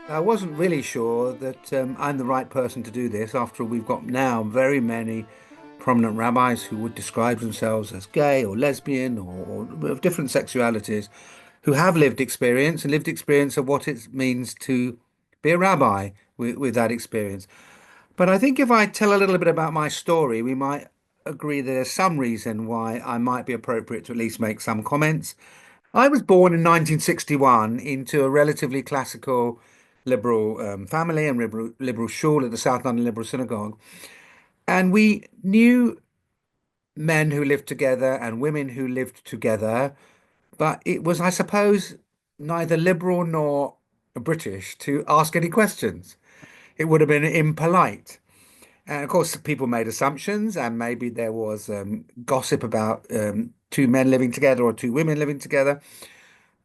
I wasn't really sure that I'm the right person to do this. After all, we've got now very many prominent rabbis who would describe themselves as gay or lesbian or of different sexualities, who have lived experience and lived experience of what it means to be a rabbi with that experience. But I think if I tell a little bit about my story, we might agree that there's some reason why I might be appropriate to at least make some comments. I was born in 1961 into a relatively classical liberal family and liberal shul at the South London Liberal Synagogue. And we knew men who lived together and women who lived together, but it was, I suppose, neither liberal nor British to ask any questions. It would have been impolite. And of course, people made assumptions, and maybe there was gossip about two men living together or two women living together.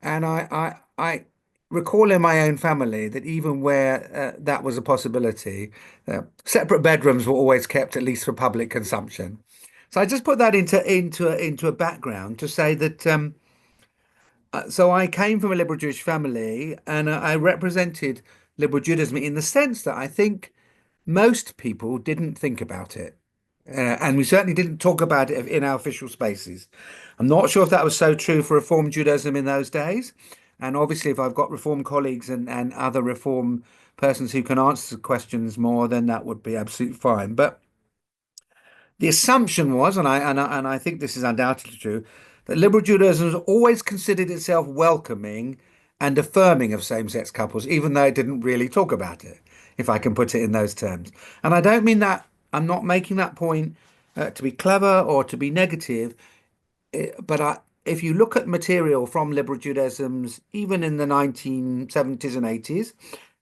And I recall in my own family that even where that was a possibility, separate bedrooms were always kept, at least for public consumption. So I just put that into a background to say that so I came from a liberal Jewish family, and I represented liberal Judaism in the sense that I think most people didn't think about it. And we certainly didn't talk about it in our official spaces. I'm not sure if that was so true for Reform Judaism in those days. And obviously, if I've got Reform colleagues and other Reform persons who can answer questions more, then that would be absolutely fine. But the assumption was, and I think this is undoubtedly true, that liberal Judaism has always considered itself welcoming and affirming of same-sex couples, even though it didn't really talk about it, if I can put it in those terms. And I don't mean that, I'm not making that point to be clever or to be negative, but if you look at material from liberal Judaism's, even in the 1970s and 80s,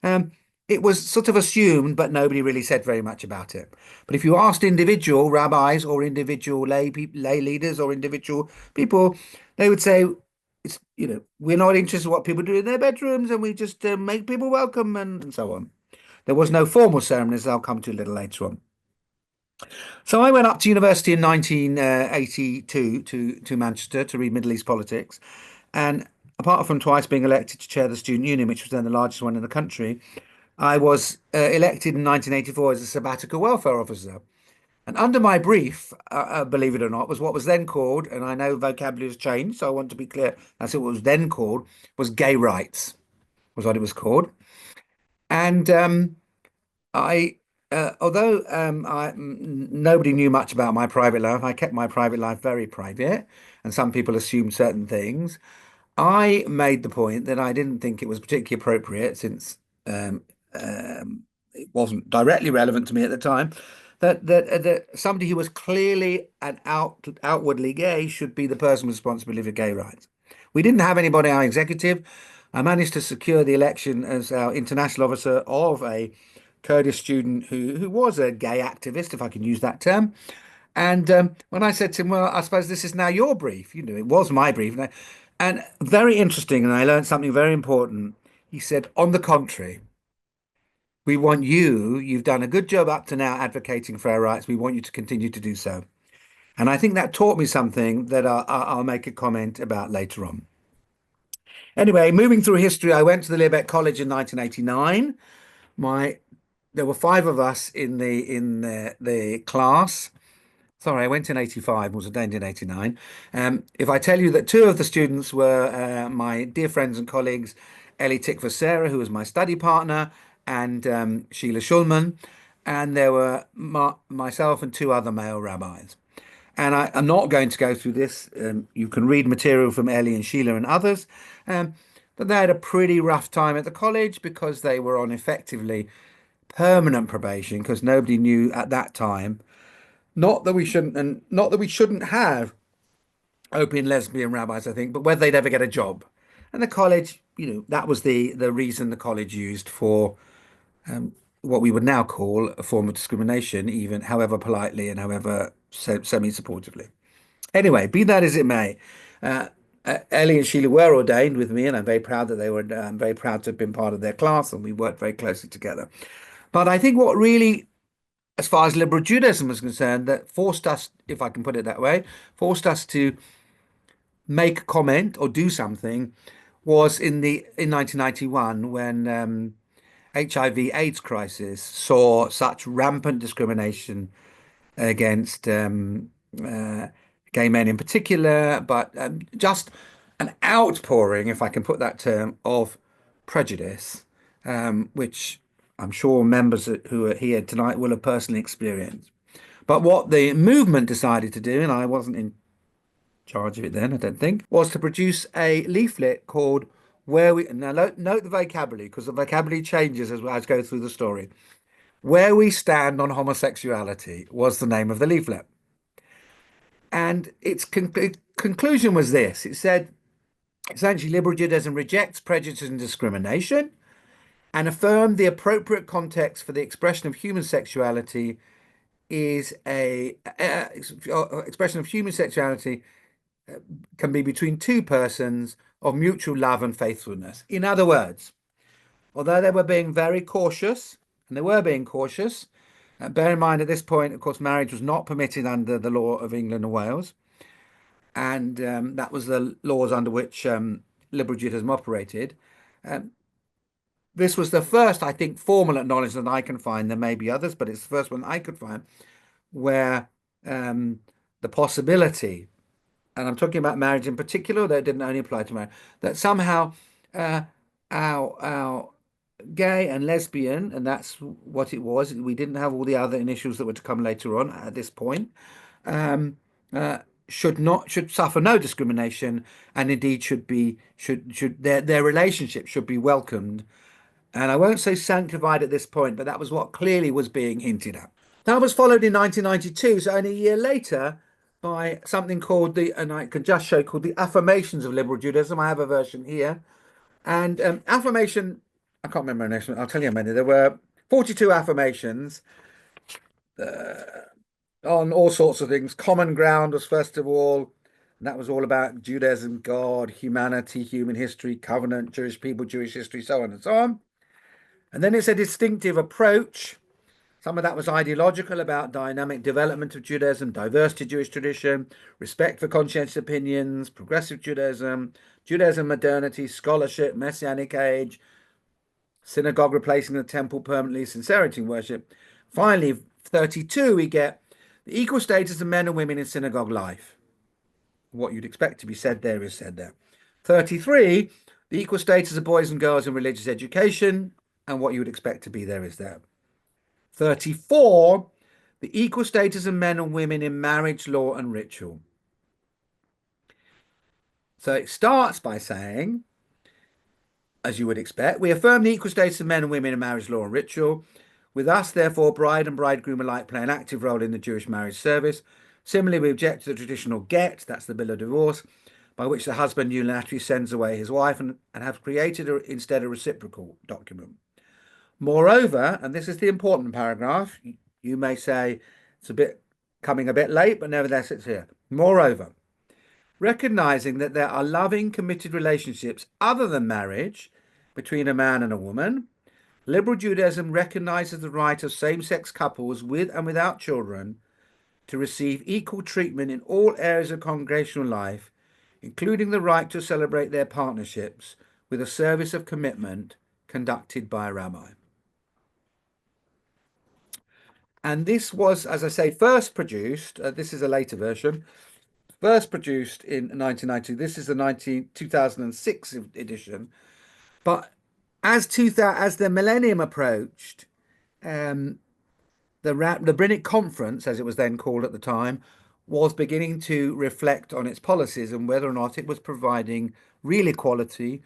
um, it was sort of assumed, but nobody really said very much about it. But if you asked individual rabbis or individual lay leaders or individual people, they would say, we're not interested in what people do in their bedrooms, and we just make people welcome and so on. There was no formal ceremonies. I'll come to a little later on. So I went up to university in 1982 to Manchester to read Middle East politics. And apart from twice being elected to chair the student union, which was then the largest one in the country, I was elected in 1984 as a sabbatical welfare officer. And under my brief, believe it or not, was what was then called, and I know vocabulary has changed, so I want to be clear, that's what it was then called, was gay rights, was what it was called. And although nobody knew much about my private life, I kept my private life very private, and some people assumed certain things. I made the point that I didn't think it was particularly appropriate, since it wasn't directly relevant to me at the time, that somebody who was clearly and outwardly gay should be the person responsible for gay rights. We didn't have anybody on our executive. I managed to secure the election as our international officer of a Kurdish student who was a gay activist, if I can use that term. And when I said to him, "Well, I suppose this is now your brief," it was my brief, and very interesting, and I learned something very important. He said, "On the contrary, we want you. You've done a good job up to now advocating for our rights. We want you to continue to do so." And I think that taught me something that I'll make a comment about later on. Anyway, moving through history, I went to the Libeck College in 1989. My There were five of us in the class. Sorry, I went in 85, was ordained in 89. If I tell you that two of the students were my dear friends and colleagues, Ellie Tikva Sarah, who was my study partner, and Sheila Schulman, and there were myself and two other male rabbis. And I'm not going to go through this. You can read material from Ellie and Sheila and others. Um, but they had a pretty rough time at the college because they were on effectively permanent probation because nobody knew at that time, not that we shouldn't, and not that we shouldn't have open lesbian rabbis, I think, but whether they'd ever get a job. And the college, that was the reason the college used for what we would now call a form of discrimination, even however politely and however semi-supportively. Anyway, be that as it may, uh, Ellie and Sheila were ordained with me, and I'm very proud that they were. I'm very proud to have been part of their class, and we worked very closely together. But I think what really, as far as liberal Judaism was concerned, that forced us, if I can put it that way, forced us to make a comment or do something was in 1991 when HIV/AIDS crisis saw such rampant discrimination against uh, gay men in particular, but just an outpouring, if I can put that term, of prejudice, which I'm sure members who are here tonight will have personally experienced. But what the movement decided to do, and I wasn't in charge of it then, I don't think, was to produce a leaflet called Where We, now note the vocabulary, because the vocabulary changes as I go through the story. Where We Stand on Homosexuality was the name of the leaflet. And its conclusion was this. It said, essentially, liberal Judaism rejects prejudice and discrimination and affirmed the appropriate context for the expression of human sexuality is a expression of human sexuality can be between two persons of mutual love and faithfulness. In other words, although they were being very cautious, and they were being cautious, bear in mind at this point, of course, marriage was not permitted under the law of England and Wales, and that was the laws under which liberal Judaism operated. Um, this was the first, I think, formal acknowledgement that I can find. There may be others, but it's the first one I could find where the possibility, and I'm talking about marriage in particular, though it didn't only apply to marriage, that somehow uh, our gay and lesbian, and that's what it was. We didn't have all the other initials that were to come later on at this point. Um, uh, should suffer no discrimination, and indeed should their relationship should be welcomed. And I won't say sanctified at this point, but that was what clearly was being hinted at. That was followed in 1992, so only a year later, by something called and I can just show, called the Affirmations of Liberal Judaism. I have a version here. And affirmation, I can't remember the next one. I'll tell you how many. There were 42 affirmations on all sorts of things. Common ground was first of all, and that was all about Judaism, God, humanity, human history, covenant, Jewish people, Jewish history, so on and so on. And then it's a distinctive approach. Some of that was ideological about dynamic development of Judaism, diversity of Jewish tradition, respect for conscientious opinions, progressive Judaism, Judaism modernity, scholarship, messianic age, synagogue replacing the temple permanently, sincerity in worship. Finally, 32, we get the equal status of men and women in synagogue life. What you'd expect to be said there is said there. 33, the equal status of boys and girls in religious education, and what you would expect to be there is there. 34, the equal status of men and women in marriage law and ritual. So it starts by saying, as you would expect, we affirm the equal status of men and women in marriage law and ritual. With us, therefore, bride and bridegroom alike play an active role in the Jewish marriage service. Similarly, we object to the traditional get, that's the bill of divorce, by which the husband unilaterally sends away his wife and have created instead a reciprocal document. Moreover, and this is the important paragraph, you may say it's coming a bit late, but nevertheless it's here. Moreover, recognizing that there are loving, committed relationships other than marriage between a man and a woman, liberal Judaism recognizes the right of same-sex couples with and without children to receive equal treatment in all areas of congregational life, including the right to celebrate their partnerships with a service of commitment conducted by a rabbi. And this was, as I say, first produced, this is a later version, first produced in 1990. This is the 2006 edition. But as the millennium approached, the Rabbinic Conference, as it was then called at the time, was beginning to reflect on its policies and whether or not it was providing real equality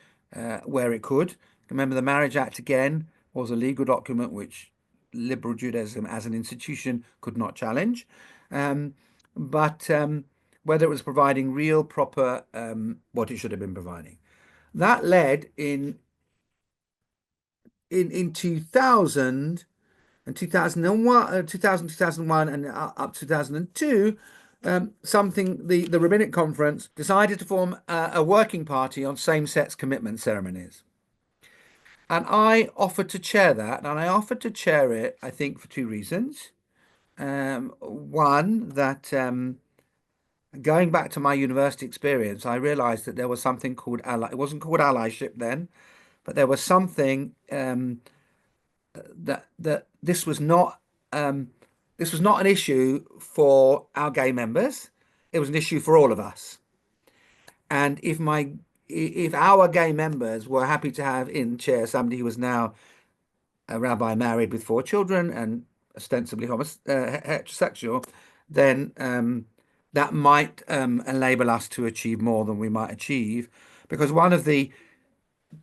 where it could. Remember, the Marriage Act again was a legal document which liberal Judaism as an institution could not challenge, but whether it was providing real, proper, what it should have been providing. That led in 2000 and 2001, 2001 and up to 2002, the Rabbinic Conference decided to form a working party on same-sex commitment ceremonies. And I offered to chair that, and I offered to chair it, I think, for two reasons. One, that going back to my university experience, I realized that there was something called ally. It wasn't called allyship then, but there was something that um, this was not an issue for our gay members. It was an issue for all of us. And if our gay members were happy to have in chair somebody who was now a rabbi married with four children and ostensibly heterosexual, then that might enable us to achieve more than we might achieve. Because one of the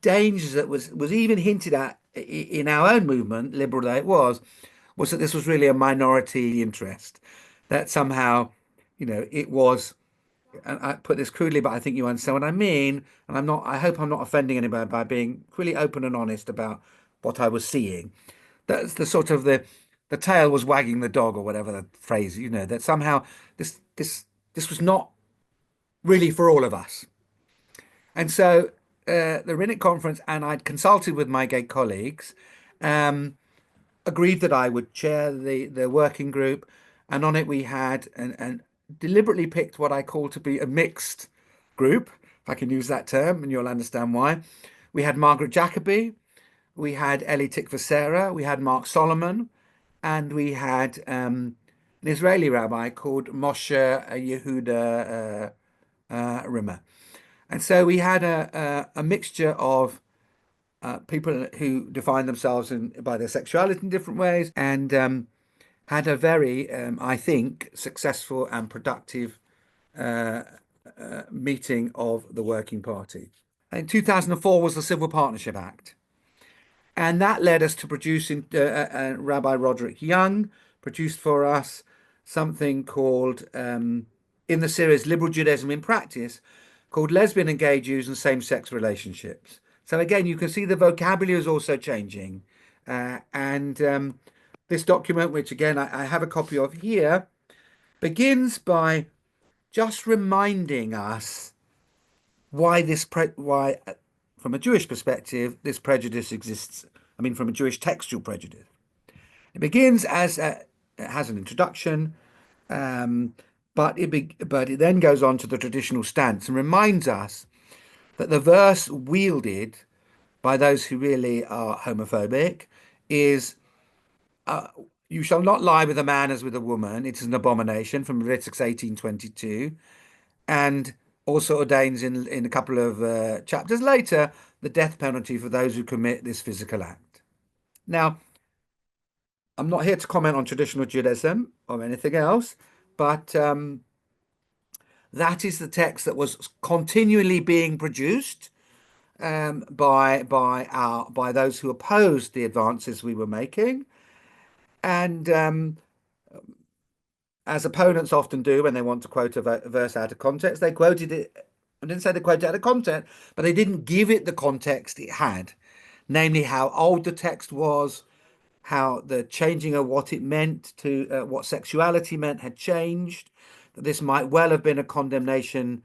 dangers that was even hinted at in our own movement, liberal though it was that this was really a minority interest, that somehow, it was, and I put this crudely, but I think you understand what I mean. And I hope I'm not offending anybody by being really open and honest about what I was seeing. That's the sort of the tail was wagging the dog or whatever the phrase, that somehow this was not really for all of us. And so the Rabbinic Conference, and I'd consulted with my gay colleagues, um, agreed that I would chair the working group, and on it we had and deliberately picked what I call to be a mixed group, if I can use that term, and you'll understand why. We had Margaret Jacobi, we had Eli Tikvasera, we had Mark Solomon, and we had an Israeli rabbi called Moshe Yehuda Rimmer. And so we had a mixture of people who define themselves by their sexuality in different ways, and had a very, I think, successful and productive meeting of the Working Party. In 2004 was the Civil Partnership Act. And that led us to producing, Rabbi Roderick Young produced for us something called, in the series Liberal Judaism in Practice, called Lesbian and Gay Jews and Same-Sex Relationships. So again, you can see the vocabulary is also changing. And this document, which again I have a copy of here, begins by just reminding us why, from a Jewish perspective, this prejudice exists. I mean, from a Jewish textual prejudice. It begins it has an introduction, um, but it then goes on to the traditional stance and reminds us that the verse wielded by those who really are homophobic is you shall not lie with a man as with a woman. It is an abomination from Leviticus 18:22, and also ordains in a couple of chapters later the death penalty for those who commit this physical act. Now, I'm not here to comment on traditional Judaism or anything else, but that is the text that was continually being produced by those who opposed the advances we were making, and as opponents often do when they want to quote a verse out of context, they quoted it. I didn't say they quoted it out of context, but they didn't give it the context it had, namely how old the text was, how the changing of what it meant to what sexuality meant had changed, that this might well have been a condemnation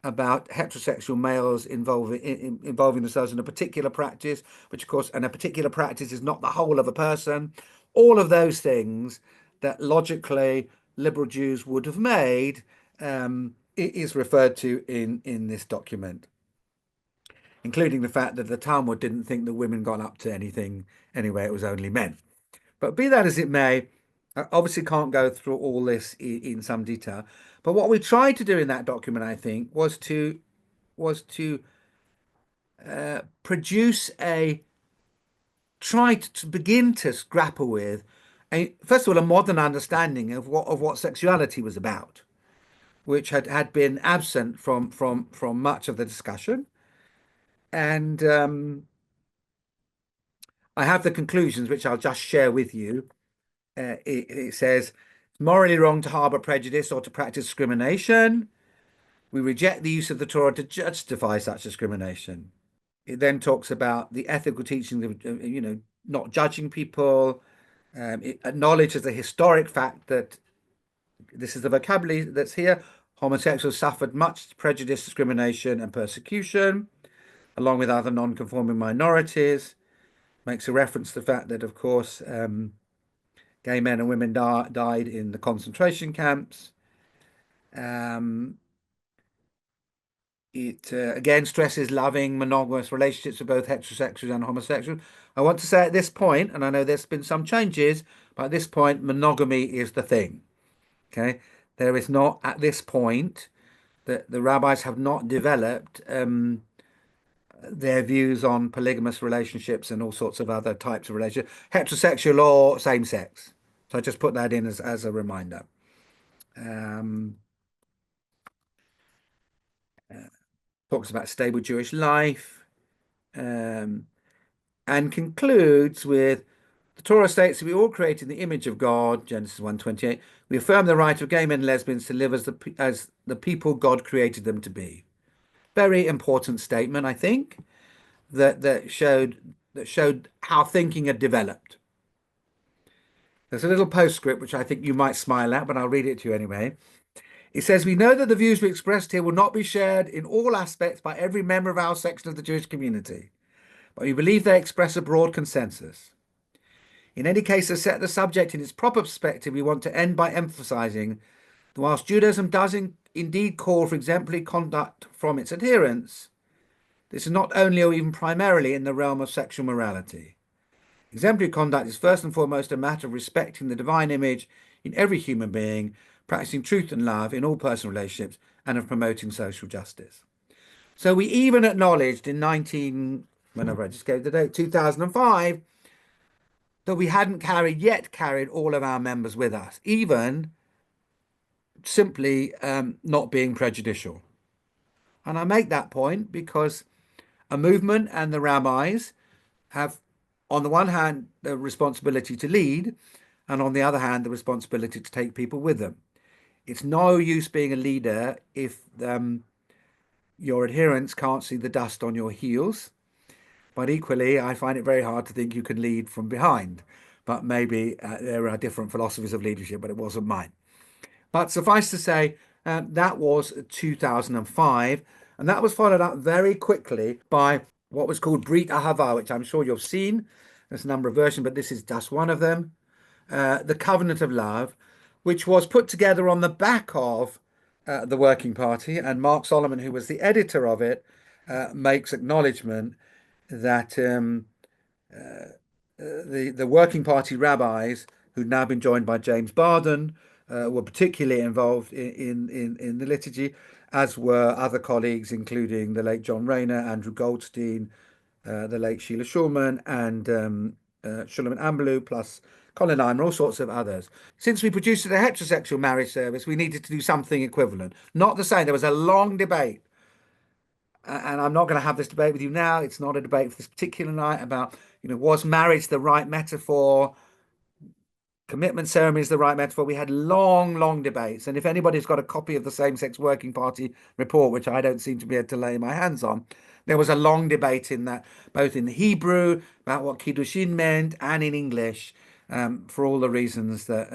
about heterosexual males involving themselves in a particular practice, which of course, and a particular practice is not the whole of a person. All of those things that logically liberal Jews would have made is referred to in this document, including the fact that the Talmud didn't think that women got up to anything anyway, it was only men. But be that as it may, I obviously can't go through all this in some detail. But what we tried to do in that document, I think, was to produce try to begin to grapple with first of all a modern understanding of what sexuality was about, which had been absent from much of the discussion. And I have the conclusions, which I'll just share with you. It says, it's morally wrong to harbor prejudice or to practice discrimination. We reject the use of the Torah to justify such discrimination. It then talks about the ethical teachings of, not judging people. It acknowledges the historic fact that this is the vocabulary that's here. Homosexuals suffered much prejudice, discrimination, and persecution, along with other non-conforming minorities. Makes a reference to the fact that, of course, gay men and women died in the concentration camps. Um, It again stresses loving monogamous relationships with both heterosexuals and homosexuals. I want to say at this point, and I know there's been some changes, but at this point, monogamy is the thing. Okay, there is not at this point that the rabbis have not developed their views on polygamous relationships and all sorts of other types of relationships, heterosexual or same sex. So I just put that in as a reminder. Um, Talks about stable Jewish life. Um, and concludes with the Torah states that we all created in the image of God, Genesis 1:28. We affirm the right of gay men and lesbians to live as the people God created them to be. Very important statement, I think, that showed how thinking had developed. There's a little postscript which I think you might smile at, but I'll read it to you anyway. It says, "We know that the views we expressed here will not be shared in all aspects by every member of our section of the Jewish community, but we believe they express a broad consensus. In any case, to set the subject in its proper perspective, we want to end by emphasizing that whilst Judaism does indeed call for exemplary conduct from its adherents, this is not only or even primarily in the realm of sexual morality. Exemplary conduct is first and foremost a matter of respecting the divine image in every human being, practicing truth and love in all personal relationships, and of promoting social justice." So we even acknowledged in whenever I just gave the date, 2005, that we hadn't yet carried all of our members with us, even simply not being prejudicial. And I make that point because a movement and the rabbis have, on the one hand, the responsibility to lead, and on the other hand, the responsibility to take people with them. It's no use being a leader if your adherents can't see the dust on your heels. But equally, I find it very hard to think you can lead from behind. But maybe there are different philosophies of leadership, but it wasn't mine. But suffice to say, that was 2005, and that was followed up very quickly by what was called Brit Ahava, which I'm sure you've seen. There's a number of versions, but this is just one of them. The Covenant of Love, which was put together on the back of the Working Party, and Mark Solomon, who was the editor of it, makes acknowledgement that the Working Party rabbis, who'd now been joined by James Barden, were particularly involved in the liturgy, as were other colleagues, including the late John Rayner, Andrew Goldstein, the late Sheila Schulman, and Shulamit Ambalou, plus Colin Imer, all sorts of others. Since we produced a heterosexual marriage service, we needed to do something equivalent. Not the same. There was a long debate, and I'm not going to have this debate with you now. It's not a debate for this particular night about, was marriage the right metaphor? Commitment ceremony is the right metaphor. We had long, long debates. And if anybody's got a copy of the Same-Sex Working Party report, which I don't seem to be able to lay my hands on, there was a long debate in that, both in Hebrew about what Kiddushin meant and in English, for all the reasons that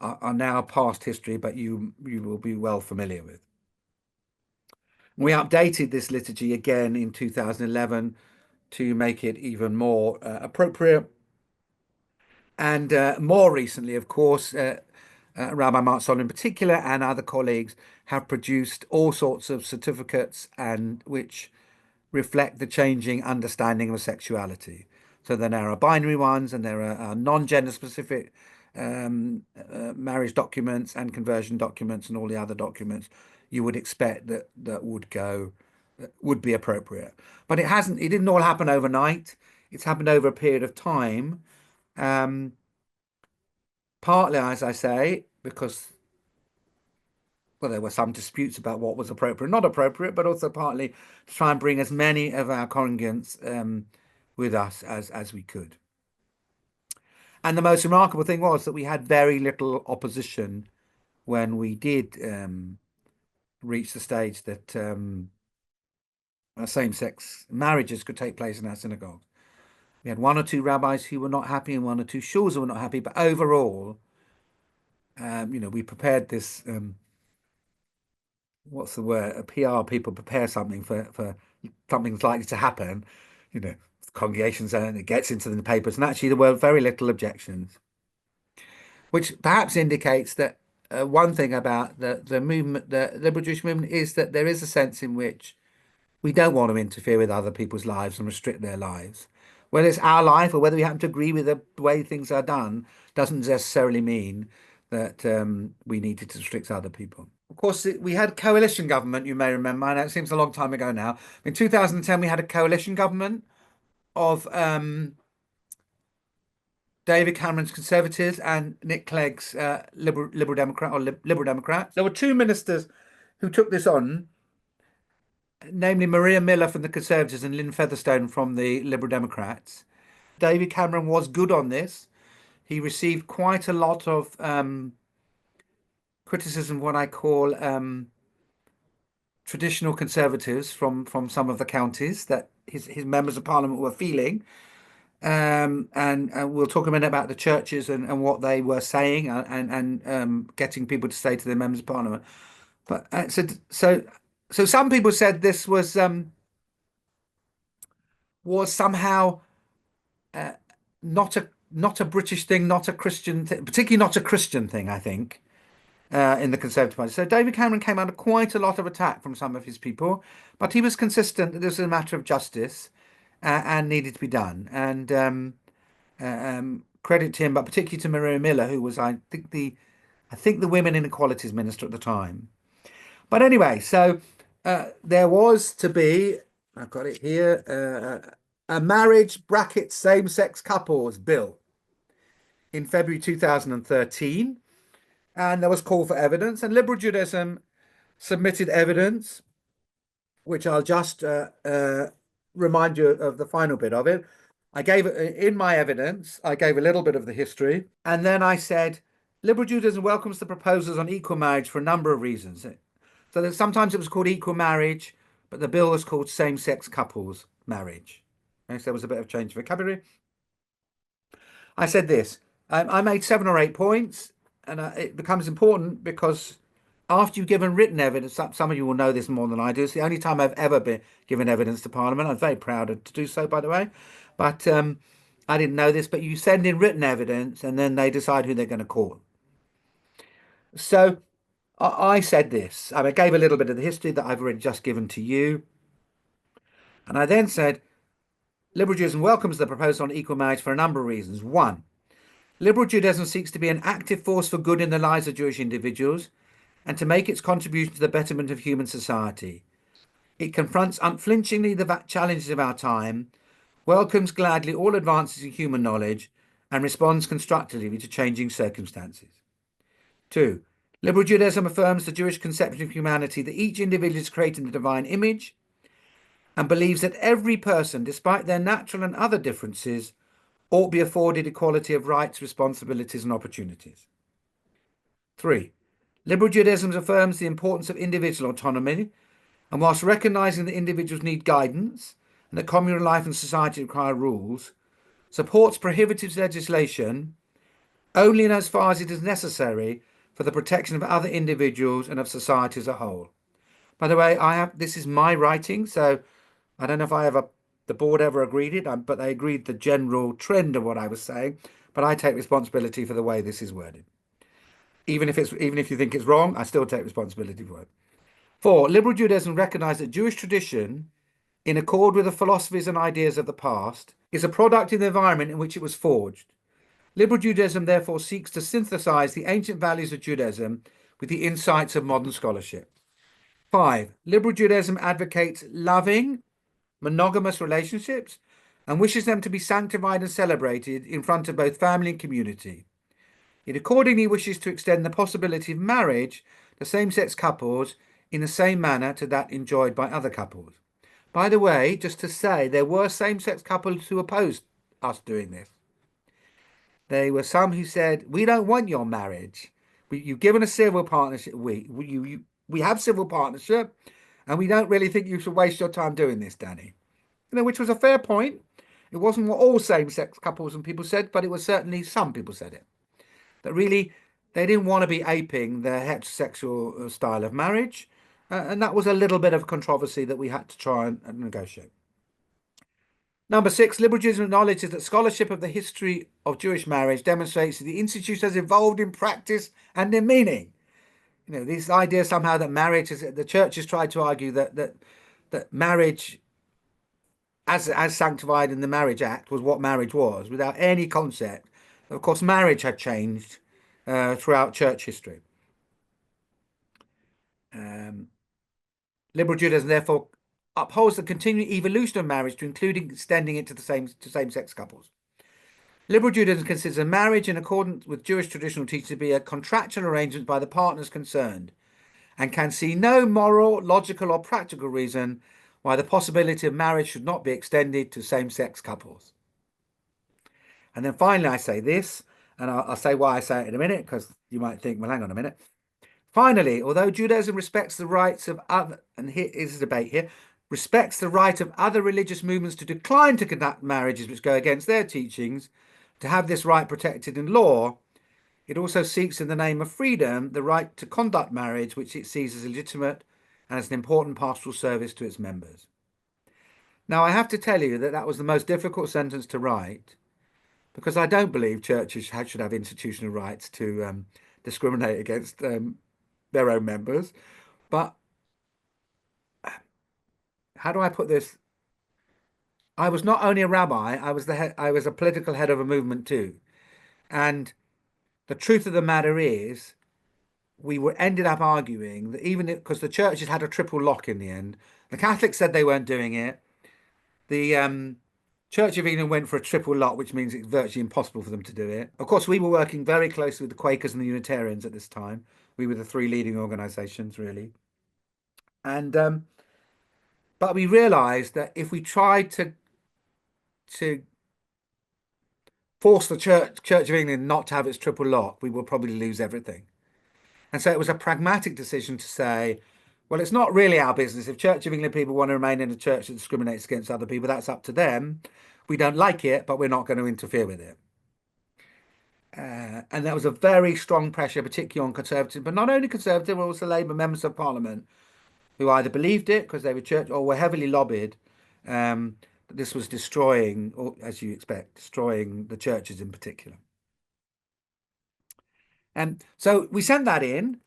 are now past history, but you will be well familiar with. We updated this liturgy again in 2011 to make it even more appropriate. And more recently, of course, Rabbi Mark Solomon in particular and other colleagues have produced all sorts of certificates and which reflect the changing understanding of sexuality. So then there are binary ones and there are non-gender specific marriage documents and conversion documents and all the other documents you would expect that would be appropriate. But it didn't all happen overnight. It's happened over a period of time. Um, Partly, as I say, because there were some disputes about what was appropriate and not appropriate, but also partly to try and bring as many of our congregants with us as we could. And the most remarkable thing was that we had very little opposition when we did reach the stage that same-sex marriages could take place in our synagogue. We had one or two rabbis who were not happy and one or two shuls who were not happy, but overall, we prepared this. What's the word? PR people prepare something for something's likely to happen. The congregations and it gets into the papers, and actually there were very little objections, which perhaps indicates that one thing about the movement, the liberal Jewish movement, is that there is a sense in which we don't want to interfere with other people's lives and restrict their lives. Whether it's our life or whether we happen to agree with the way things are done, doesn't necessarily mean that we need to restrict other people. Of course, we had coalition government, you may remember. I know it seems a long time ago now. In 2010, we had a coalition government of David Cameron's Conservatives and Nick Clegg's Liberal Democrat or Liberal Democrats. There were two ministers who took this on, namely Maria Miller from the Conservatives and Lynn Featherstone from the Liberal Democrats. David Cameron was good on this. He received quite a lot of criticism, what I call traditional Conservatives from some of the counties that his members of Parliament were feeling. And we'll talk a minute about the churches and what they were saying and getting people to say to their members of Parliament. But so some people said this was somehow not a British thing, not a Christian thing, particularly not a Christian thing, I think, in the Conservative Party. So David Cameron came under quite a lot of attack from some of his people, but he was consistent that this was a matter of justice and needed to be done. And credit to him, but particularly to Maria Miller, who was, I think the Women Inequalities Minister at the time. But anyway, so there was to be, I've got it here, a marriage bracket same-sex couples bill in February 2013, and there was call for evidence, and Liberal Judaism submitted evidence, which I'll just remind you of the final bit of it. I gave in my evidence, I gave a little bit of the history, and then I said, Liberal Judaism welcomes the proposals on equal marriage for a number of reasons. So that sometimes it was called equal marriage, but the bill was called same-sex couples marriage. Okay, so there was a bit of change of vocabulary. I said this, I made 7 or 8 points, and it becomes important because after you've given written evidence, some of you will know this more than I do. It's the only time I've ever been given evidence to Parliament. I'm very proud to do so, by the way. But I didn't know this, but you send in written evidence and then they decide who they're going to call. So I said this. I gave a little bit of the history that I've already just given to you. And I then said, Liberal Judaism welcomes the proposal on equal marriage for a number of reasons. One, Liberal Judaism seeks to be an active force for good in the lives of Jewish individuals and to make its contribution to the betterment of human society. It confronts unflinchingly the challenges of our time, welcomes gladly all advances in human knowledge, and responds constructively to changing circumstances. 2. Liberal Judaism affirms the Jewish conception of humanity that each individual is created in the divine image and believes that every person, despite their natural and other differences, ought to be afforded equality of rights, responsibilities, and opportunities. 3. Liberal Judaism affirms the importance of individual autonomy, and whilst recognizing that individuals need guidance and that communal life and society require rules, supports prohibitive legislation only in as far as it is necessary for the protection of other individuals and of society as a whole. By the way, this is my writing, so I don't know if the board ever agreed it, but they agreed the general trend of what I was saying, but I take responsibility for the way this is worded. Even if you think it's wrong, I still take responsibility for it. 4. Liberal Judaism recognizes that Jewish tradition, in accord with the philosophies and ideas of the past, is a product of the environment in which it was forged. Liberal Judaism therefore seeks to synthesize the ancient values of Judaism with the insights of modern scholarship. 5. Liberal Judaism advocates loving, monogamous relationships and wishes them to be sanctified and celebrated in front of both family and community. It accordingly wishes to extend the possibility of marriage to same-sex couples in the same manner to that enjoyed by other couples. By the way, just to say, there were same-sex couples who opposed us doing this. There were some who said, we don't want your marriage. You've given a civil partnership. We have civil partnership, and we don't really think you should waste your time doing this, Danny. Which was a fair point. It wasn't what all same-sex couples and people said, but it was certainly some people said it. That really, they didn't want to be aping the heterosexual style of marriage. And that was a little bit of controversy that we had to try and negotiate. Number 6, Liberal Judaism acknowledges that scholarship of the history of Jewish marriage demonstrates that the institution has evolved in practice and in meaning. this idea somehow that marriage is the church has tried to argue that marriage as sanctified in the Marriage Act was what marriage was, without any concept. Of course, marriage had changed throughout church history. Um, Liberal Judaism therefore upholds the continuing evolution of marriage to including extending it to the same-sex couples. Liberal Judaism considers a marriage in accordance with Jewish traditional teaching to be a contractual arrangement by the partners concerned, and can see no moral, logical, or practical reason why the possibility of marriage should not be extended to same-sex couples. And then finally, I say this, and I'll say why I say it in a minute, because you might think, well, hang on a minute. Finally, although Judaism respects the rights of other, and here is a debate here, respects the right of other religious movements to decline to conduct marriages which go against their teachings, to have this right protected in law, it also seeks in the name of freedom the right to conduct marriage, which it sees as legitimate and as an important pastoral service to its members. Now, I have to tell you that that was the most difficult sentence to write, because I don't believe churches should have institutional rights to discriminate against their own members. But how do I put this? I was not only a rabbi, I was a political head of a movement too. And the truth of the matter is, we were ended up arguing that even because the churches had a triple lock in the end, the Catholics said they weren't doing it. The Church of England went for a triple lock, which means it's virtually impossible for them to do it. Of course, we were working very closely with the Quakers and the Unitarians at this time. We were the three leading organisations, really. And but we realised that if we tried to force the Church of England not to have its triple lock, we would probably lose everything. And so it was a pragmatic decision to say, well, it's not really our business. If Church of England people want to remain in a church that discriminates against other people, that's up to them. We don't like it, but we're not going to interfere with it. And there was a very strong pressure, particularly on Conservatives, but not only Conservative, but also Labour members of Parliament, who either believed it because they were church or were heavily lobbied that this was destroying, or as you expect, destroying the churches in particular. And so we sent that in,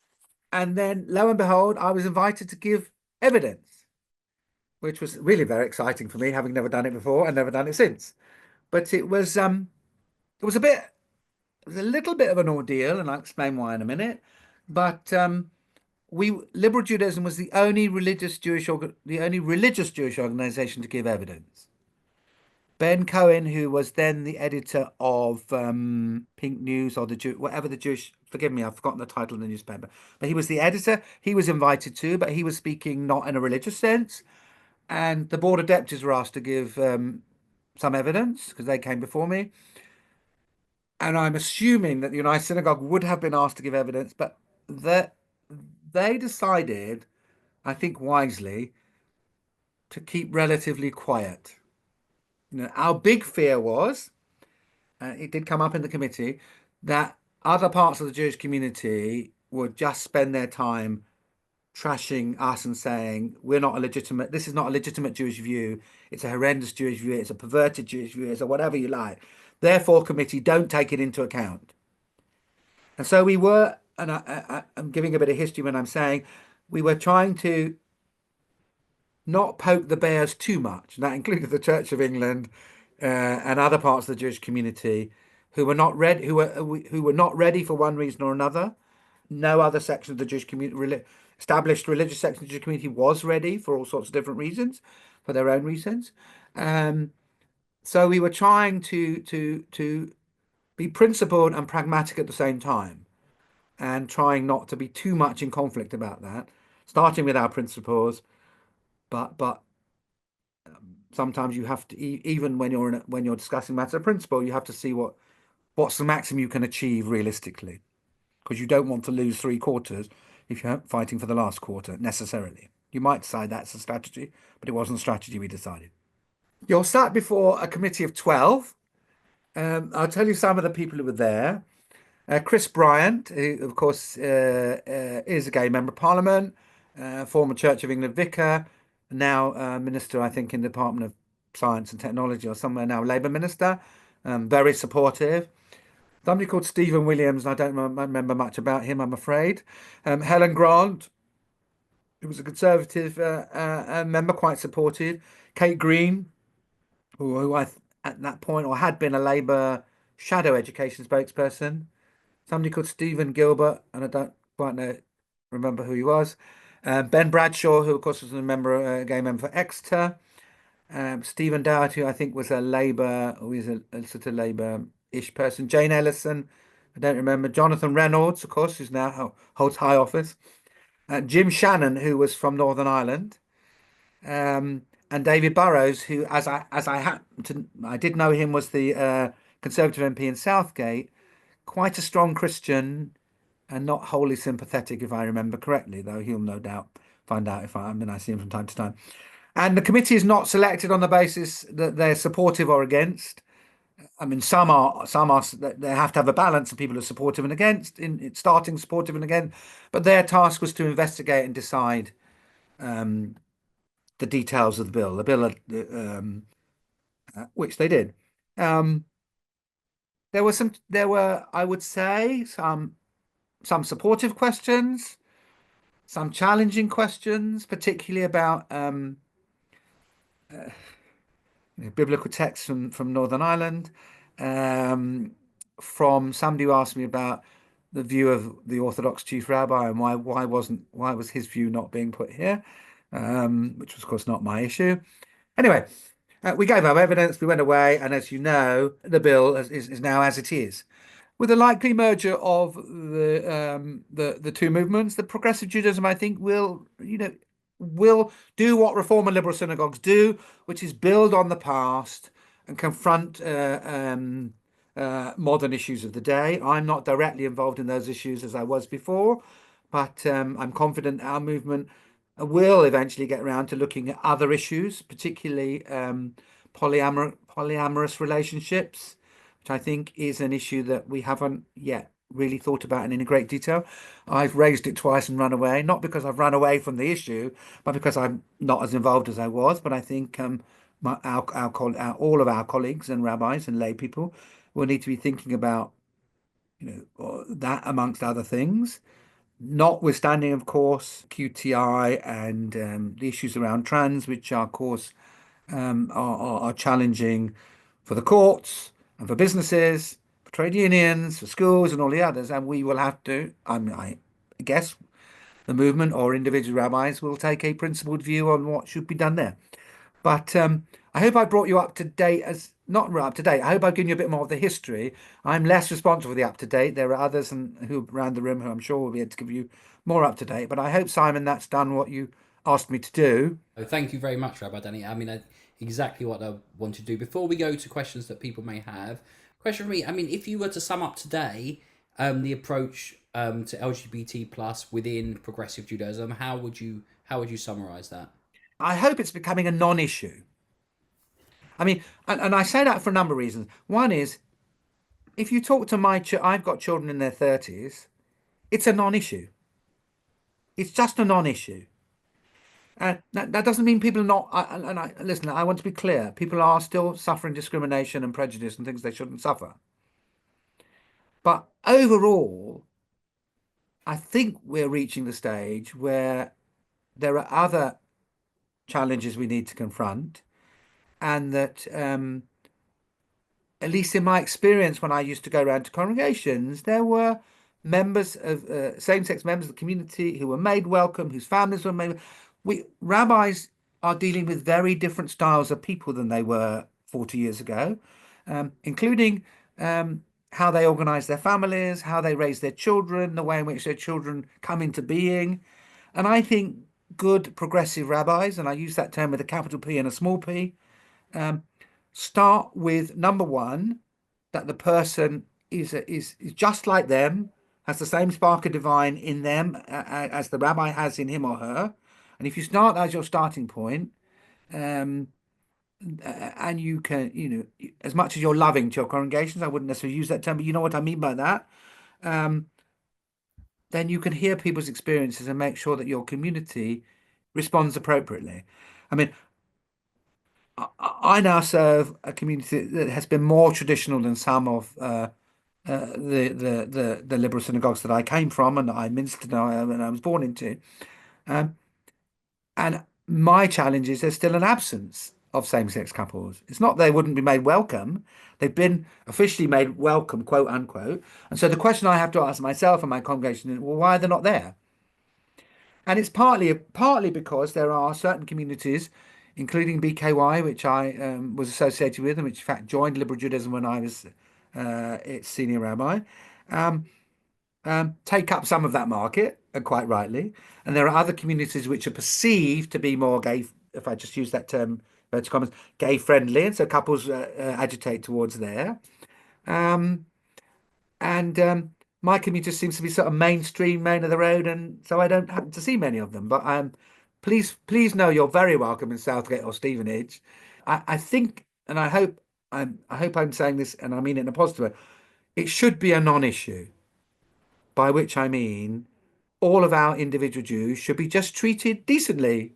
and then lo and behold, I was invited to give evidence, which was really very exciting for me, having never done it before and never done it since. But it was a little bit of an ordeal, and I'll explain why in a minute. But Liberal Judaism was the only religious Jewish organization to give evidence. Ben Cohen, who was then the editor of Pink News or whatever the Jewish, forgive me, I've forgotten the title of the newspaper, but he was the editor. He was invited too, but he was speaking not in a religious sense. And the Board of Deputies were asked to give some evidence because they came before me. And I'm assuming that the United Synagogue would have been asked to give evidence, but that they decided, I think wisely, to keep relatively quiet. Our big fear was, it did come up in the committee, that other parts of the Jewish community would just spend their time trashing us and saying, this is not a legitimate Jewish view, it's a horrendous Jewish view, it's a perverted Jewish view, it's a whatever you like. Therefore, committee, don't take it into account. And so we were, and I'm giving a bit of history when I'm saying, we were trying to not poke the bears too much. And that included the Church of England and other parts of the Jewish community who were not ready, who were not ready for one reason or another. No other section of the Jewish community, established religious section of the Jewish community, was ready for all sorts of different reasons, for their own reasons. So we were trying to be principled and pragmatic at the same time, and trying not to be too much in conflict about that, starting with our principles, but sometimes you have to, even when you're discussing matters of principle, you have to see what's the maximum you can achieve realistically, because you don't want to lose 3/4 if you're fighting for the last quarter necessarily. You might decide that's a strategy, but it wasn't a strategy we decided. You're sat before a committee of 12. I'll tell you some of the people who were there. Chris Bryant, who of course is a gay member of Parliament, former Church of England vicar, now minister, I think, in the Department of Science and Technology or somewhere now, Labour minister, very supportive. Somebody called Stephen Williams, and I don't remember much about him, I'm afraid. Helen Grant, who was a Conservative member, quite supportive. Kate Green, who at that point or had been a Labour shadow education spokesperson. Somebody called Stephen Gilbert, and I don't quite remember who he was. Ben Bradshaw, who of course was a member, gay member for Exeter. Stephen Dowd, who I think was a Labour, who is a sort of Labour-ish person. Jane Ellison, I don't remember. Jonathan Reynolds, of course, who's now holds high office. Jim Shannon, who was from Northern Ireland. And David Burrows, who, I did know him, was the Conservative MP in Southgate, quite a strong Christian and not wholly sympathetic, if I remember correctly, though he'll no doubt find out if I mean, I see him from time to time. And the committee is not selected on the basis that they're supportive or against. I mean, some are, they have to have a balance of people who are supportive and against, in starting supportive and against, but their task was to investigate and decide the details of the bill, which they did. Um, I would say, some supportive questions, some challenging questions, particularly about biblical texts from Northern Ireland, um, from somebody who asked me about the view of the Orthodox chief rabbi and why was his view not being put here, which was of course not my issue. Anyway, we gave our evidence, we went away, and as you know, the bill is now as it is. With the likely merger of the two movements, the progressive Judaism, I think, will do what Reform and liberal synagogues do, which is build on the past and confront modern issues of the day. I'm not directly involved in those issues as I was before, but I'm confident our movement will eventually get around to looking at other issues, particularly polyamorous relationships, which I think is an issue that we haven't yet really thought about in any great detail. I've raised it twice and run away, not because I've run away from the issue, but because I'm not as involved as I was. But I think all of our colleagues and rabbis and lay people will need to be thinking about, that amongst other things, notwithstanding, of course, QTI and the issues around trans, which are, of course, are challenging for the courts and for businesses, for trade unions, for schools, and all the others. And we will have to, I guess, the movement or individual rabbis will take a principled view on what should be done there. But I hope I brought you up to date, as not up to date. I hope I've given you a bit more of the history. I'm less responsible for the up to date. There are others who around the room who I'm sure will be able to give you more up to date. But I hope, Simon, that's done what you asked me to do. Oh, thank you very much, Rabbi Danny. I mean, exactly what I want to do. Before we go to questions that people may have, question for me. I mean, if you were to sum up today, the approach to LGBT plus within progressive Judaism, how would you summarize that? I hope it's becoming a non-issue. I mean, and I say that for a number of reasons. One is, if you talk to I've got children in their 30s, it's a non-issue. It's just a non-issue. And that doesn't mean people are not, listen, I want to be clear. People are still suffering discrimination and prejudice and things they shouldn't suffer. But overall, I think we're reaching the stage where there are other challenges we need to confront, and that at least in my experience, when I used to go around to congregations, there were members of same-sex members of the community who were made welcome, whose families were made. We rabbis are dealing with very different styles of people than they were 40 years ago, including how they organize their families, how they raise their children, the way in which their children come into being. And I think good progressive rabbis, and I use that term with a capital P and a small p, start with number one, that the person is just like them, has the same spark of divine in them as the rabbi has in him or her. And if you start as your starting point, um, and you can, as much as you're loving to your congregations, I wouldn't necessarily use that term, but you know what I mean by that. Um, then you can hear people's experiences and make sure that your community responds appropriately. I mean, I now serve a community that has been more traditional than some of the liberal synagogues that I came from and that I ministered and I was born into. Um, and my challenge is there's still an absence of same-sex couples. It's not they wouldn't be made welcome. They've been officially made welcome, quote unquote. And so the question I have to ask myself and my congregation is, well, why are they not there? And it's partly because there are certain communities, including BKY, which I was associated with, and which in fact joined Liberal Judaism when I was its senior rabbi, um, take up some of that market, and quite rightly. And there are other communities which are perceived to be more gay, if I just use that term, inverted commas, gay friendly, and so couples agitate towards there. Um, and my community seems to be sort of mainstream, main of the road, and so I don't happen to see many of them. But please know you're very welcome in Southgate or Stevenage. I think, and I hope I'm saying this, and I mean it in a positive way. It should be a non-issue, by which I mean all of our individual Jews should be just treated decently.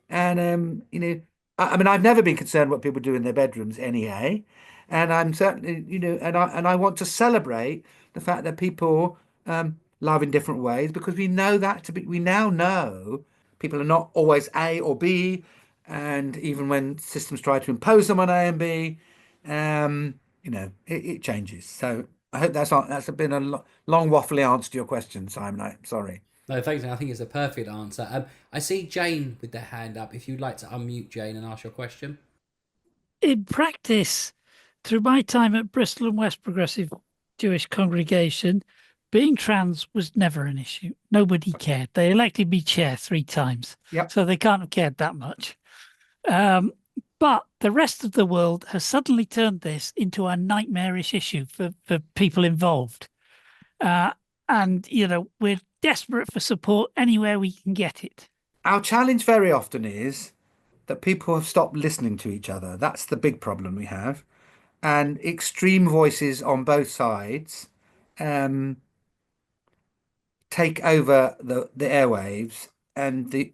And I mean, I've never been concerned what people do in their bedrooms anyway. And I'm certainly, and I want to celebrate the fact that people love in different ways because we now know people are not always A or B, and even when systems try to impose them on A and B, it changes. So I hope that's been a long waffly answer to your question, Simon. I'm sorry. No, thanks. I think it's a perfect answer. I see Jane with their hand up. If you'd like to unmute Jane and ask your question. In practice, through my time at Bristol and West Progressive Jewish Congregation, being trans was never an issue. Nobody cared. They elected me chair 3 times, Yep. so they can't have cared that much. But the rest of the world has suddenly turned this into a nightmarish issue for people involved. And, we're desperate for support anywhere we can get it. Our challenge very often is that people have stopped listening to each other. That's the big problem we have. And extreme voices on both sides um, take over the airwaves, and the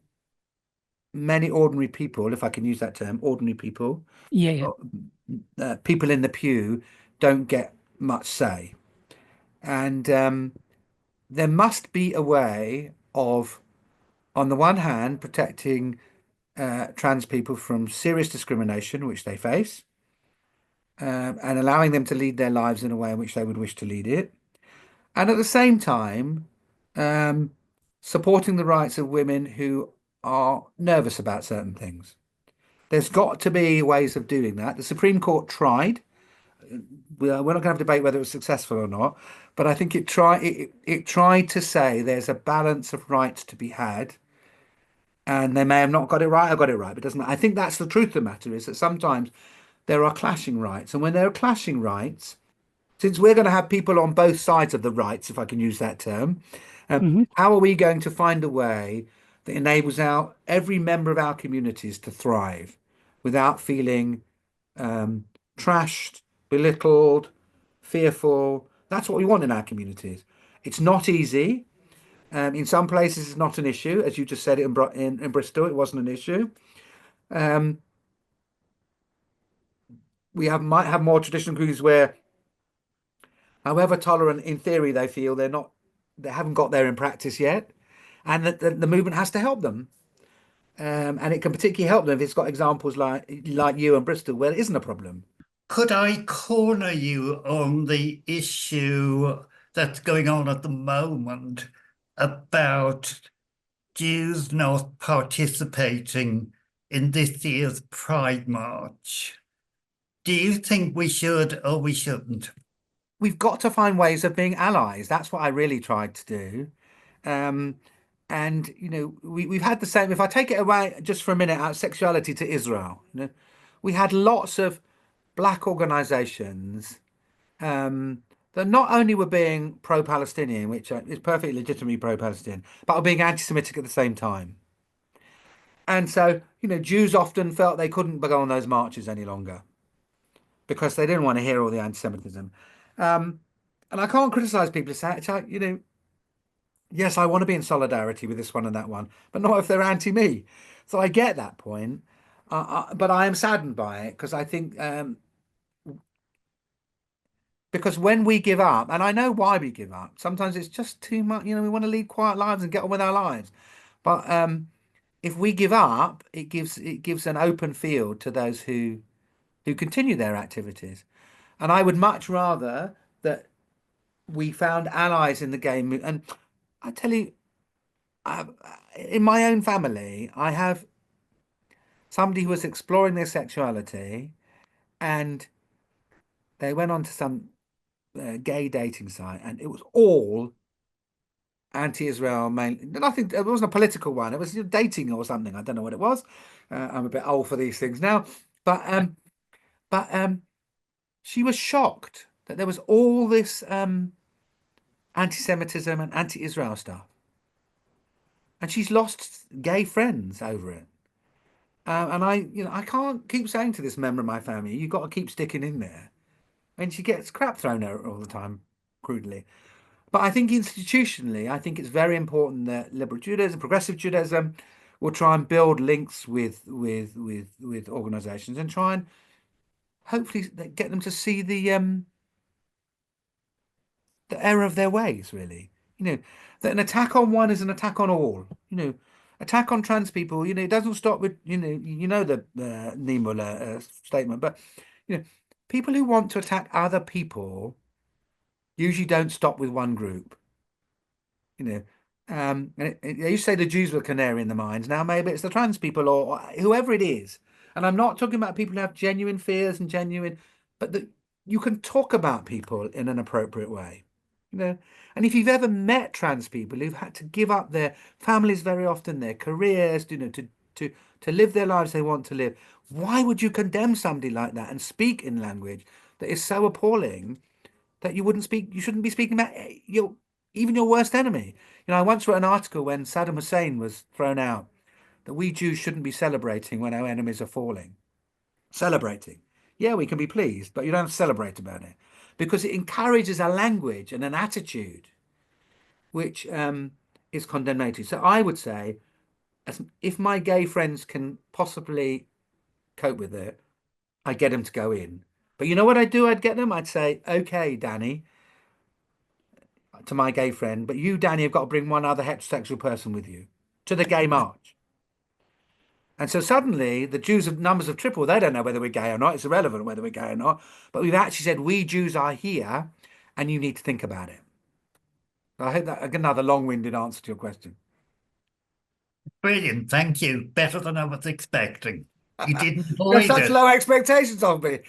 many ordinary people, if I can use that term, ordinary people, Yeah. people in the pew don't get much say. And there must be a way of, on the one hand, protecting trans people from serious discrimination, which they face, and allowing them to lead their lives in a way in which they would wish to lead it. And at the same time, um, supporting the rights of women who are nervous about certain things. There's got to be ways of doing that. The Supreme Court tried. We're not going to have a debate whether it was successful or not, but I think it tried to say there's a balance of rights to be had, and they may have not got it right or got it right, but it doesn't matter. I think that's the truth of the matter is that sometimes there are clashing rights, and when there are clashing rights, since we're going to have people on both sides of the rights, if I can use that term, Mhm. how are we going to find a way that enables every member of our communities to thrive without feeling trashed, belittled, fearful? That's what we want in our communities. It's not easy. In some places, it's not an issue, as you just said it in Bristol. It wasn't an issue. Um, might have more traditional groups where, however tolerant in theory they feel, they haven't got there in practice yet, and that the movement has to help them. And it can particularly help them if it's got examples like you and Bristol where it isn't a problem. Could I corner you on the issue that's going on at the moment about Jews not participating in this year's Pride March? Do you think we should or we shouldn't? We've got to find ways of being allies. That's what I really tried to do. Um, and we've had the same. If I take it away just for a minute out of sexuality to Israel, we had lots of black organizations that not only were being pro-Palestinian, which is perfectly legitimately pro-Palestinian, but were being anti-Semitic at the same time. And so, Jews often felt they couldn't go on those marches any longer because they didn't want to hear all the anti-Semitism. And I can't criticize people who say, yes, I want to be in solidarity with this one and that one, but not if they're anti-me. So I get that point, but I am saddened by it because I think Because when we give up, and I know why we give up, sometimes it's just too much, we want to lead quiet lives and get on with our lives. But if we give up, it gives an open field to those who continue their activities. And I would much rather that we found allies in the game. And I tell you, I, in my own family, I have somebody who was exploring their sexuality, and they went on to some gay dating site, and it was all anti-Israel. Mainly, nothing. It wasn't a political one. It was dating or something. I don't know what it was. I'm a bit old for these things now, but she was shocked that there was all this anti-Semitism and anti-Israel stuff, and she's lost gay friends over it. And I can't keep saying to this member of my family, you've got to keep sticking in there. And she gets crap thrown at her all the time, crudely. But I think institutionally, I think it's very important that liberal Judaism, progressive Judaism, will try and build links with organisations and try and hopefully get them to see the error of their ways, really. That an attack on one is an attack on all. Attack on trans people, it doesn't stop with, the Niemöller statement, but, people who want to attack other people usually don't stop with one group. You say the Jews were canary in the mines. Now maybe it's the trans people or whoever it is. And I'm not talking about people who have genuine fears and but that you can talk about people in an appropriate way. And if you've ever met trans people who've had to give up their families, very often their careers, to live their lives they want to live, why would you condemn somebody like that and speak in language that is so appalling that you shouldn't be speaking about even your worst enemy? I once wrote an article when Saddam Hussein was thrown out that we Jews shouldn't be celebrating when our enemies are falling. Celebrating. Yeah, we can be pleased, but you don't have to celebrate about it because it encourages a language and an attitude which is condemnatory. So I would say, if my gay friends can possibly cope with it, I get them to go in. But you know what I'd do? I'd get them. I'd say, okay, Danny, to my gay friend, but you, Danny, have got to bring one other heterosexual person with you to the gay march. And so suddenly the Jews of numbers have tripled. They don't know whether we're gay or not. It's irrelevant whether we're gay or not. But we've actually said, we Jews are here and you need to think about it. I hope that another long-winded answer to your question. Brilliant, thank you. Better than I was expecting. You didn't You avoid have such it. low expectations of me.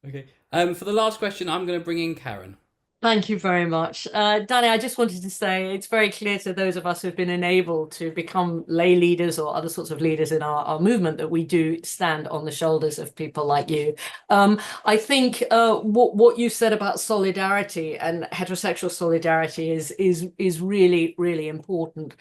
Okay. For the last question, I'm going to bring in Karen. Thank you very much. Danny, I just wanted to say it's very clear to those of us who've been enabled to become lay leaders or other sorts of leaders in our movement that we do stand on the shoulders of people like you. I think what you said about solidarity and heterosexual solidarity is really, really important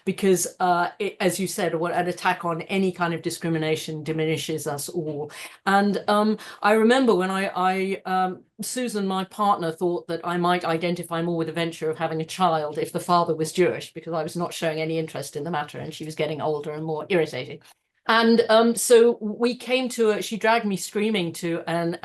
because, as you said, an attack on any kind of discrimination diminishes us all. And I remember when Susan, my partner, thought that I might identify more with the venture of having a child if the father was Jewish, because I was not showing any interest in the matter and she was getting older and more irritating. And so we came she dragged me screaming to an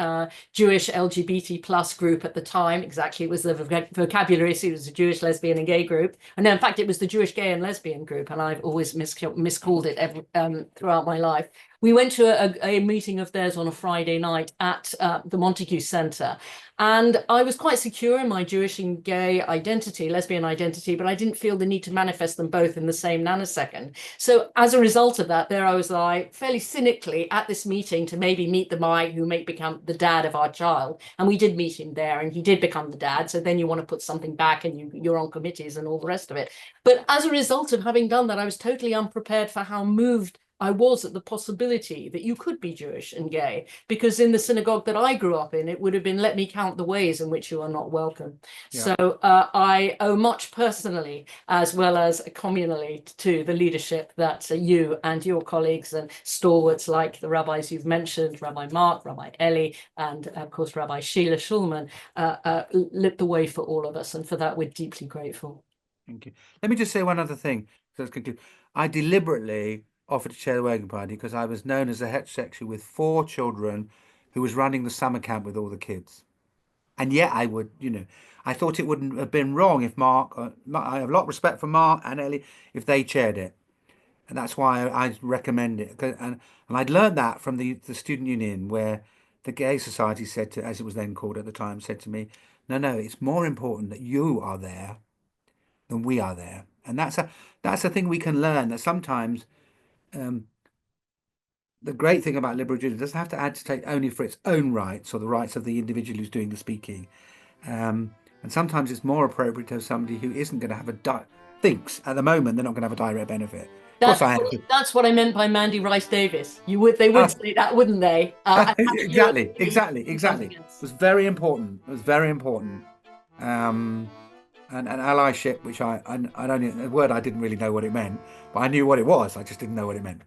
Jewish LGBT plus group at the time. Exactly, it was the vocabulary. So it was a Jewish lesbian and gay group. And then, in fact, it was the Jewish gay and lesbian group. And I've always miscalled it throughout my life. We went to a meeting of theirs on a Friday night at the Montague Centre. And I was quite secure in my Jewish and gay identity, lesbian identity, but I didn't feel the need to manifest them both in the same nanosecond. So as a result of that, there I was like fairly cynically at this meeting to maybe meet the guy who may become the dad of our child. And we did meet him there and he did become the dad. So then you want to put something back and you're on committees and all the rest of it. But as a result of having done that, I was totally unprepared for how moved I was at the possibility that you could be Jewish and gay, because in the synagogue that I grew up in, it would have been, let me count the ways in which you are not welcome. Yeah. So I owe much personally, as well as communally, to the leadership that you and your colleagues and stalwarts like the rabbis you've mentioned, Rabbi Mark, Rabbi Eli, and of course, Rabbi Sheila Schulman, lit the way for all of us. And for that, we're deeply grateful. Thank you. Let me just say one other thing. So let's conclude. I deliberately offered to chair the working party because I was known as a heterosexual with 4 children who was running the summer camp with all the kids. And yet I would, I thought it wouldn't have been wrong if I have a lot of respect for Mark and Ellie, if they chaired it. And that's why I recommend it. And I'd learned that from the student union, where the Gay Society said to, as it was then called at the time, said to me, no, it's more important that you are there than we are there. And that's a thing we can learn, that sometimes the great thing about liberal Judaism doesn't have to agitate only for its own rights or the rights of the individual who's doing the speaking. And sometimes it's more appropriate to have somebody who isn't going to have thinks at the moment they're not going to have a direct benefit. That's what I meant by Mandy Rice Davis. They would say that, wouldn't they? Exactly. It was very important. And allyship, which a word I didn't really know what it meant, but I knew what it was. I just didn't know what it meant.